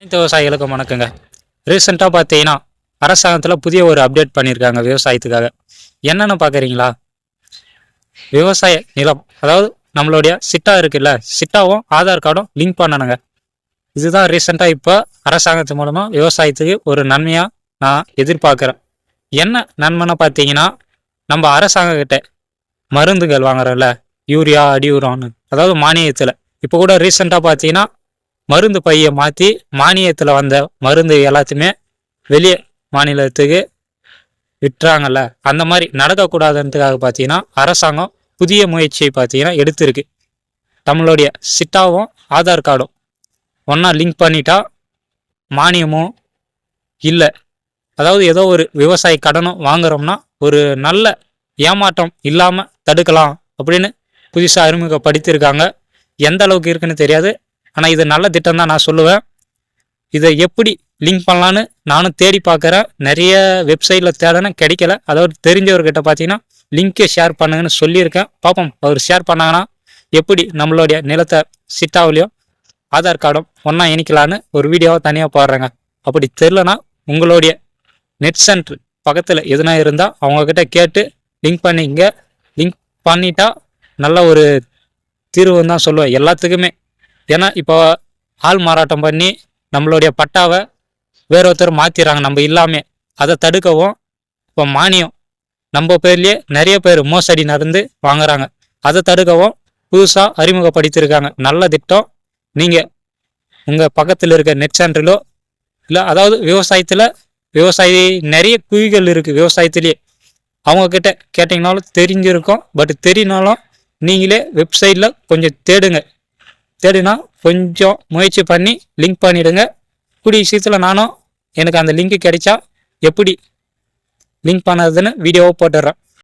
அனைத்து விவசாயிகளுக்கும் வணக்கங்க. ரீசெண்டாக பார்த்தீங்கன்னா அரசாங்கத்தில் புதிய ஒரு அப்டேட் பண்ணியிருக்காங்க விவசாயத்துக்காக. என்னென்னு பார்க்குறீங்களா? விவசாய நிலம், அதாவது நம்மளுடைய சிட்டா இருக்குல்ல, சிட்டாவும் ஆதார் கார்டும் லிங்க் பண்ணணுங்க. இதுதான் ரீசெண்டாக இப்போ அரசாங்கத்து மூலமாக விவசாயத்துக்கு ஒரு நன்மையாக நான் எதிர்பார்க்குறேன். என்ன நன்மைன்னு பார்த்தீங்கன்னா, நம்ம அரசாங்கக்கிட்ட மருந்துகள் வாங்குறோம்ல, யூரியா அடி உரம்னு, அதாவது மானியத்தில். இப்போ கூட ரீசெண்டாக பார்த்தீங்கன்னா மருந்து பையை மாற்றி மானியத்தில் வந்த மருந்து எல்லாத்தையுமே வெளியே மாநிலத்துக்கு விட்டுறாங்கல்ல, அந்த மாதிரி நடக்கக்கூடாதுன்றதுக்காக பார்த்தீங்கன்னா அரசாங்கம் புதிய முயற்சியை பார்த்தீங்கன்னா எடுத்திருக்கு. நம்மளுடைய சிட்டாவும் ஆதார் கார்டும் ஒன்றா லிங்க் பண்ணிட்டா மானியமும் இல்லை, அதாவது ஏதோ ஒரு விவசாய கடனும் வாங்குறோம்னா ஒரு நல்ல ஏமாற்றம் இல்லாமல் தடுக்கலாம் அப்படின்னு புதுசாக அறிமுகப்படுத்தியிருக்காங்க. எந்த அளவுக்கு இருக்குன்னு தெரியாது, ஆனால் இது நல்ல திட்டம் தான் நான் சொல்லுவேன். இதை எப்படி லிங்க் பண்ணலான்னு நானும் தேடி பார்க்குறேன். நிறைய வெப்சைட்டில் தேடினேன், கிடைக்கல. அதாவது தெரிஞ்சவர்கிட்ட பார்த்தீங்கன்னா லிங்க்கை ஷேர் பண்ணுங்கன்னு சொல்லியிருக்கேன். பார்ப்போம், அவர் ஷேர் பண்ணாங்கன்னா எப்படி நம்மளுடைய நிலத்தை சிட்டாவிலையும் ஆதார் கார்டும் ஒன்றா இணைக்கலான்னு ஒரு வீடியோவை தனியாக போடுறேங்க. அப்படி தெரிலனா உங்களுடைய நெட் சென்டர் பக்கத்தில் எதுனா இருந்தால் அவங்கக்கிட்ட கேட்டு லிங்க் பண்ணிங்க. லிங்க் பண்ணிட்டா நல்ல ஒரு தீர்வுன்னு தான் சொல்லுவேன் எல்லாத்துக்குமே. ஏன்னா இப்போ ஆள் மாறாட்டம் பண்ணி நம்மளுடைய பட்டாவை வேற ஒருத்தர் மாற்றிடுறாங்க நம்ம இல்லாமல். அதை தடுக்கவும் இப்போ மானியம் நம்ம பேர்லேயே நிறைய பேர் மோசடி நடந்து வாங்குறாங்க. அதை தடுக்கவும் புதுசாக அறிமுகப்படுத்தியிருக்காங்க. நல்ல திட்டம். நீங்கள் உங்கள் பக்கத்தில் இருக்க நெட் சென்டரிலோ இல்லை, அதாவது விவசாயி நிறைய குழிகள் இருக்குது விவசாயத்துலேயே, அவங்கக்கிட்ட கேட்டிங்கனாலும் தெரிஞ்சிருக்கும். பட் தெரியினாலும் நீங்களே வெப்சைட்டில் கொஞ்சம் தேடினா கொஞ்சம் முயற்சி பண்ணி லிங்க் பண்ணிவிடுங்க. கூடிய விஷயத்தில் நானும் எனக்கு அந்த லிங்க் கிடைச்சா எப்படி லிங்க் பண்ணதுன்னு வீடியோவை போட்டுடுறேன்.